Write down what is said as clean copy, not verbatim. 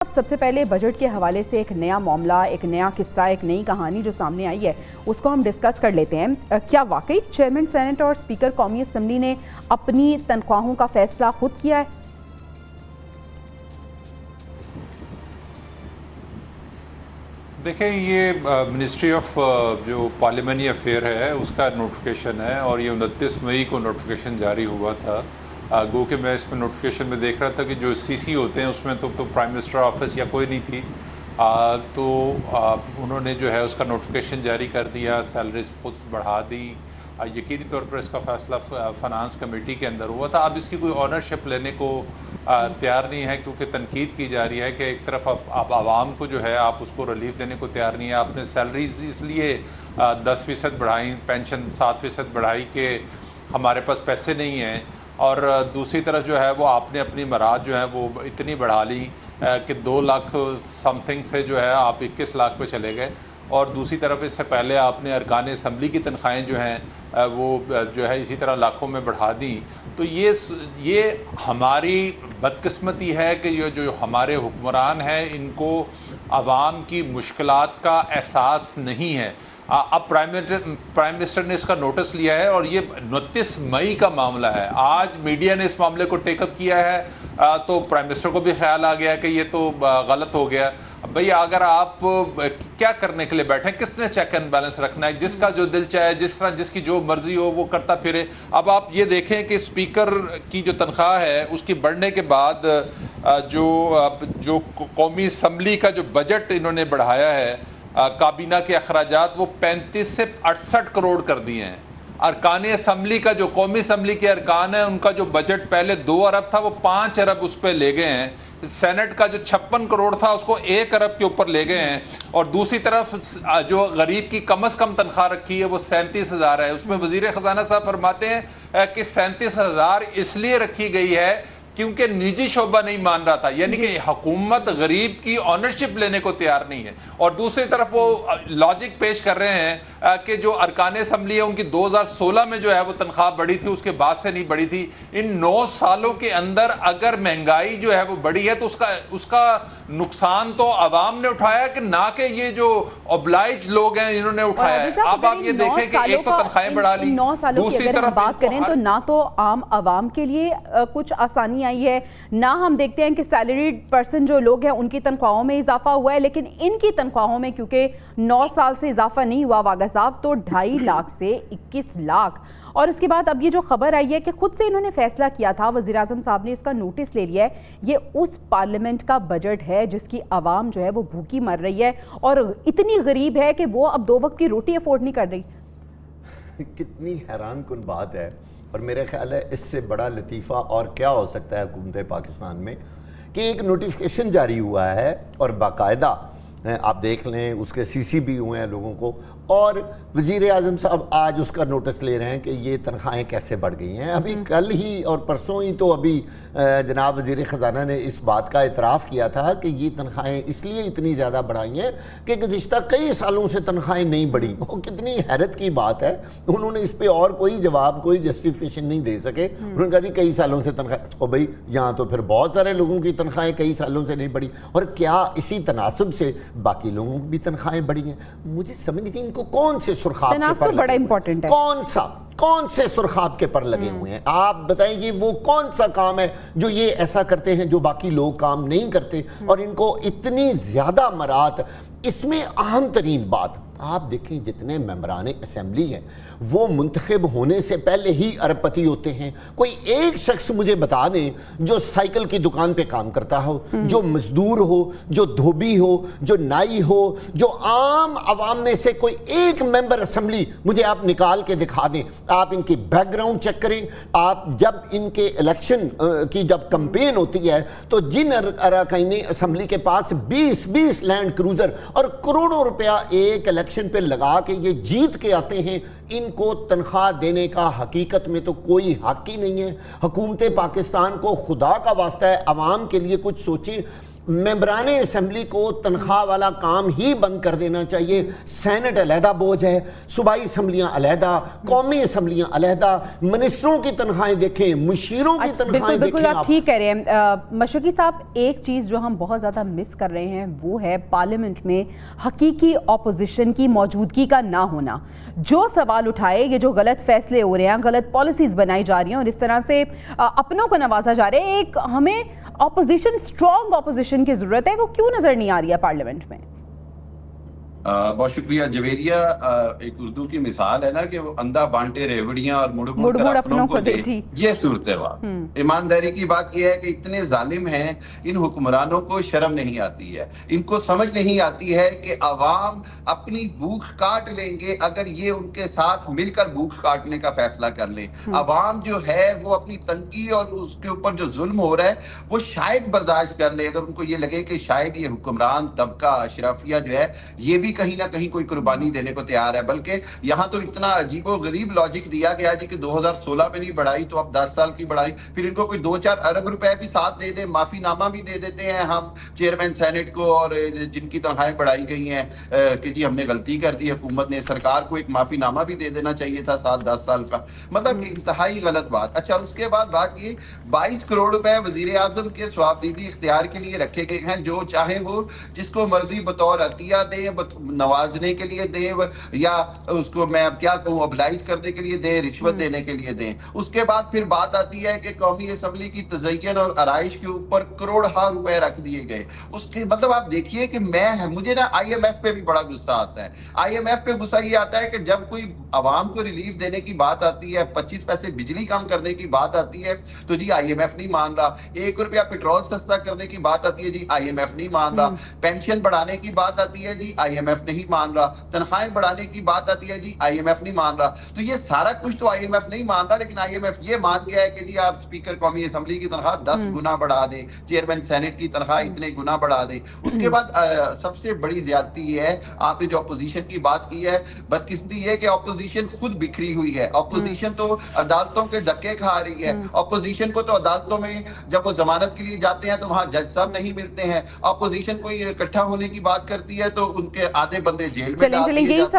اب سب سے پہلے بجٹ کے حوالے سے ایک نیا معاملہ، ایک نیا قصہ، ایک نئی کہانی جو سامنے آئی ہے اس کو ہم ڈسکس کر لیتے ہیں۔ کیا واقعی چیئرمین سینٹ اور اسپیکر قومی اسمبلی نے اپنی تنخواہوں کا فیصلہ خود کیا ہے؟ دیکھیں، یہ منسٹری آف جو پارلیمنی افیئر ہے اس کا نوٹیفیکیشن ہے اور یہ 29 مئی کو نوٹیفیکیشن جاری ہوا تھا۔ گو کہ میں اس میں نوٹیفیکیشن میں دیکھ رہا تھا کہ جو سی سی ہوتے ہیں اس میں تو پرائم منسٹر آفس یا کوئی نہیں تھی، تو انہوں نے جو ہے اس کا نوٹیفیکیشن جاری کر دیا، سیلریز خود بڑھا دی۔ یقینی طور پر اس کا فیصلہ فنانس کمیٹی کے اندر ہوا تھا۔ اب اس کی کوئی آنرشپ لینے کو تیار نہیں ہے، کیونکہ تنقید کی جا رہی ہے کہ ایک طرف آپ عوام کو جو ہے آپ اس کو ریلیف دینے کو تیار نہیں ہے۔ آپ نے سیلریز اس لیے 10% بڑھائیں، پینشن 7% بڑھائی کہ ہمارے پاس پیسے نہیں ہیں، اور دوسری طرف جو ہے وہ آپ نے اپنی مراد جو ہے وہ اتنی بڑھا لی کہ 2 لاکھ سم تھنگ سے جو ہے آپ 21 لاکھ پہ چلے گئے، اور دوسری طرف اس سے پہلے آپ نے ارکان اسمبلی کی تنخواہیں جو ہیں وہ جو ہے اسی طرح لاکھوں میں بڑھا دیں۔ تو یہ ہماری بدقسمتی ہے کہ یہ جو ہمارے حکمران ہیں ان کو عوام کی مشکلات کا احساس نہیں ہے۔ اب پرائم منسٹر نے اس کا نوٹس لیا ہے اور یہ 29 مئی کا معاملہ ہے۔ آج میڈیا نے اس معاملے کو ٹیک اپ کیا ہے تو پرائم منسٹر کو بھی خیال آ گیا کہ یہ تو غلط ہو گیا۔ بھئی اگر آپ کیا کرنے کے لیے بیٹھے ہیں؟ کس نے چیک اینڈ بیلنس رکھنا ہے؟ جس کا جو دل چاہے، جس طرح جس کی جو مرضی ہو وہ کرتا پھرے۔ اب آپ یہ دیکھیں کہ اسپیکر کی جو تنخواہ ہے اس کی بڑھنے کے بعد جو قومی اسمبلی کا جو بجٹ انہوں نے بڑھایا ہے، کابینہ کے اخراجات وہ 35 سے 68 کروڑ کر دیے ہیں۔ ارکان اسمبلی کا جو قومی اسمبلی کے ارکان ہیں ان کا جو بجٹ پہلے 2 ارب تھا وہ 5 ارب اس پہ لے گئے ہیں۔ سینٹ کا جو 56 کروڑ تھا اس کو 1 ارب کے اوپر لے گئے ہیں، اور دوسری طرف جو غریب کی کم از کم تنخواہ رکھی ہے وہ 37,000 ہے۔ اس میں وزیر خزانہ صاحب فرماتے ہیں کہ 37,000 اس لیے رکھی گئی ہے کیونکہ نجی شعبہ نہیں مان رہا تھا، یعنی کہ حکومت غریب کی آنرشپ لینے کو تیار نہیں ہے۔ اور دوسری طرف وہ لاجک پیش کر رہے ہیں کہ جو ارکان اسمبلی ہے ان کی 2016 میں جو ہے وہ تنخواہ بڑھی تھی، اس کے بعد سے نہیں بڑھی تھی۔ ان 9 سالوں کے اندر اگر مہنگائی جو ہے وہ بڑھی ہے تو اس کا نقصان تو عوام نے اٹھایا کہ نہ کہ یہ جو اوبلائج لوگ ہیں انہوں نے اٹھایا ہے۔ اب آپ یہ دیکھیں کہ ایک تو تنخواہیں بڑھا لی، 9 سالوں کی اگر ہم بات کریں تو نہ تو عام عوام کے لیے کچھ آسانی آئی ہے، نہ ہم دیکھتے ہیں کہ سیلریڈ پرسن جو لوگ ہیں ان کی تنخواہوں میں اضافہ ہوا ہے، لیکن ان کی تنخواہوں میں کیونکہ 9 سال سے اضافہ نہیں ہوا واگا صاحب، تو 2.5 لاکھ سے 21 لاکھ۔ اور اس کے بعد اب یہ جو خبر آئی ہے کہ خود سے انہوں نے فیصلہ کیا تھا، وزیراعظم صاحب نے اس کا نوٹس لے لیا ہے۔ یہ اس پارلیمنٹ کا بجٹ ہے جس کی عوام جو ہے وہ بھوکی مر رہی ہے اور اتنی غریب ہے کہ وہ اب 2 وقت کی روٹی افورڈ نہیں کر رہی۔ کتنی حیران کن بات ہے، اور میرے خیال ہے اس سے بڑا لطیفہ اور کیا ہو سکتا ہے حکومت پاکستان میں کہ ایک نوٹیفیکیشن جاری ہوا ہے اور باقاعدہ آپ دیکھ لیں اس کے سی سی بھی ہوئے ہیں لوگوں کو، اور وزیر اعظم صاحب آج اس کا نوٹس لے رہے ہیں کہ یہ تنخواہیں کیسے بڑھ گئی ہیں۔ ابھی کل ہی اور پرسوں ہی تو ابھی جناب وزیر خزانہ نے اس بات کا اعتراف کیا تھا کہ یہ تنخواہیں اس لیے اتنی زیادہ بڑھائی ہیں کہ گزشتہ کئی سالوں سے تنخواہیں نہیں بڑھیں۔ وہ کتنی حیرت کی بات ہے، انہوں نے اس پہ اور کوئی جواب، کوئی جسٹیفیکیشن نہیں دے سکے۔ انہوں نے کہا جی کئی سالوں سے تنخواہیں، اور بھائی یہاں تو پھر بہت سارے لوگوں کی تنخواہیں کئی سالوں سے نہیں بڑھی، اور کیا اسی تناسب سے باقی لوگوں کی بھی تنخواہیں بڑھی ہیں؟ مجھے سمجھ نہیں تھی ان کو کون سے سرخاب کے پر بڑا امپورٹنٹ ہے، کون سے سرخاب کے پر لگے ہوئے ہیں؟ آپ بتائیں یہ وہ کون سا کام ہے جو یہ ایسا کرتے ہیں جو باقی لوگ کام نہیں کرتے، اور ان کو اتنی زیادہ مرات۔ اس میں اہم ترین بات آپ دیکھیں، جتنے ممبران اسمبلی ہیں وہ منتخب ہونے سے پہلے ہی ارب پتی ہوتے ہیں۔ کوئی ایک شخص مجھے بتا دیں جو سائیکل کی دکان پہ کام کرتا ہو، جو مزدور ہو، جو دھوبی ہو، جو نائی ہو، جو عام عوام میں سے کوئی ایک ممبر اسمبلی مجھے آپ نکال کے دکھا دیں۔ آپ ان کی بیک گراؤنڈ چیک کریں، آپ جب ان کے الیکشن کی جب کمپین ہوتی ہے تو جن اراکین اسمبلی کے پاس 20 لینڈ کروزر اور کروڑوں روپیہ ایک الیکشن پہ لگا کے یہ جیت کے آتے ہیں، ان کو تنخواہ دینے کا حقیقت میں تو کوئی حق ہی نہیں ہے۔ حکومت پاکستان کو خدا کا واسطہ ہے عوام کے لیے کچھ سوچیں۔ ممبران اسمبلی کو تنخواہ والا کام ہی بند کر دینا چاہیے. سینٹ علیحدہ بوجھ ہے, صوبائی اسمبلیاں علیحدہ, قومی اسمبلیاں علیحدہ, منسٹروں کی تنخواہیں دیکھیں, مشیروں کی تنخواہیں دیکھیں. بالکل آپ ٹھیک کہہ رہے ہیں مشرقی صاحب. ایک چیز جو ہم بہت زیادہ مس کر رہے ہیں وہ ہے پارلیمنٹ میں حقیقی اپوزیشن کی موجودگی کا نہ ہونا. جو سوال اٹھائے, یہ جو غلط فیصلے ہو رہے ہیں, غلط پالیسیز بنائی جا رہی ہیں اور اس طرح سے اپنوں کو نوازا جا رہا ہے, ایک ہمیں اپوزیشن, اسٹرانگ اپوزیشن کی ضرورت ہے, وہ کیوں نظر نہیں آ رہی ہے پارلیمنٹ میں؟ بہت شکریہ جویریہ. ایک اردو کی مثال ہے نا کہ وہ اندھا بانٹے ریوڑیاں اور مڑ مڑ کر اپنوں کو دے. یہ صورتحال. ایمانداری کی بات یہ ہے کہ اتنے ظالم ہیں, ان حکمرانوں کو شرم نہیں آتی ہے, ان کو سمجھ نہیں آتی ہے کہ عوام اپنی بھوک کاٹ لیں گے اگر یہ ان کے ساتھ مل کر بھوک کاٹنے کا فیصلہ کر لیں. عوام جو ہے وہ اپنی تنگی اور اس کے اوپر جو ظلم ہو رہا ہے وہ شاید برداشت کر لے اگر ان کو یہ لگے کہ شاید یہ حکمران طبقہ اشرافیہ جو ہے یہ بھی کہیں نہ کہیں کوئی قربانی دینے کو تیار ہے. بلکہ یہاں تو اتنا عجیب و غریب لاجک دیا گیا جی کہ 2016 میں نہیں بڑھائی تو اب 10 سال کی بڑھائی, پھر ان کو کوئی 2-4 ارب روپے بھی ساتھ دے دیں, معافی نامہ بھی دے دیتے ہیں ہم چیئرمین سینٹ کو اور جن کی تنخواہیں بڑھائی گئی ہیں کہ جی ہم نے غلطی کر دی. حکومت نے, سرکار کو ایک معافی نامہ بھی دے دینا چاہیے تھا 7-10 سال کا. مطلب انتہائی غلط بات. اچھا اس کے بعد بات یہ 22 کروڑ روپے وزیر اعظم کے ثوابدیدی اختیار کے لیے رکھے گئے ہیں, جو چاہیں وہ جس کو مرضی بطور عطیہ دیں, نوازنے کے لیے دیں, یا اس کو میں اب کیا کہوں ابلائج کرنے کے لیے دیں, رشوت دینے کے لیے دیں. اس کے بعد پھر بات آتی ہے کہ قومی اسمبلی کی تزئین اور آرائش کے اوپر کروڑہا روپے رکھ دیے گئے. اس کے مطلب آپ دیکھیے کہ مجھے نا آئی ایم ایف پہ بھی بڑا غصہ آتا ہے. آئی ایم ایف پہ غصہ یہ آتا ہے کہ جب کوئی عوام کو ریلیف دینے کی بات آتی ہے, 25 پیسے بجلی کم کرنے کی بات آتی ہے تو جی آئی ایم ایف نہیں مان رہا. 1 روپیہ پیٹرول سستا کرنے کی بات آتی ہے, جی آئی ایم ایف نہیں مان رہا. پینشن بڑھانے کی بات آتی ہے, جی آئی ایم ایف نہیں مان رہا. تنخواہیں بڑھانے کی بات آتی ہے, جی آئی ایم ایف نہیں مان رہا. تو یہ سارا کچھ تو آئی ایم ایف نہیں مان رہا, لیکن آئی ایم ایف یہ مان گیا ہے کہ جی آپ اسپیکر قومی اسمبلی کی تنخواہ 10 گنا بڑھا دیں, چیئرمین سینٹ کی تنخواہ اتنے گنا بڑھا دیں. اس کے بعد سب سے بڑی زیادتی یہ ہے, آپ نے جو اپوزیشن کی بات کی ہے, بدقسمتی یہ کہ اپوزیشن خود بکھری ہوئی ہے. اپوزیشن تو عدالتوں کے دھکے کھا رہی ہے. اپوزیشن کو تو عدالتوں میں جب وہ ضمانت کے لیے جاتے ہیں تو وہاں جج صاحب نہیں ملتے ہیں. اپوزیشن کوئی اکٹھا ہونے کی بات کرتی ہے تو ان کے آدھے بندے جیل میں ڈال دیے جاتے ہیں.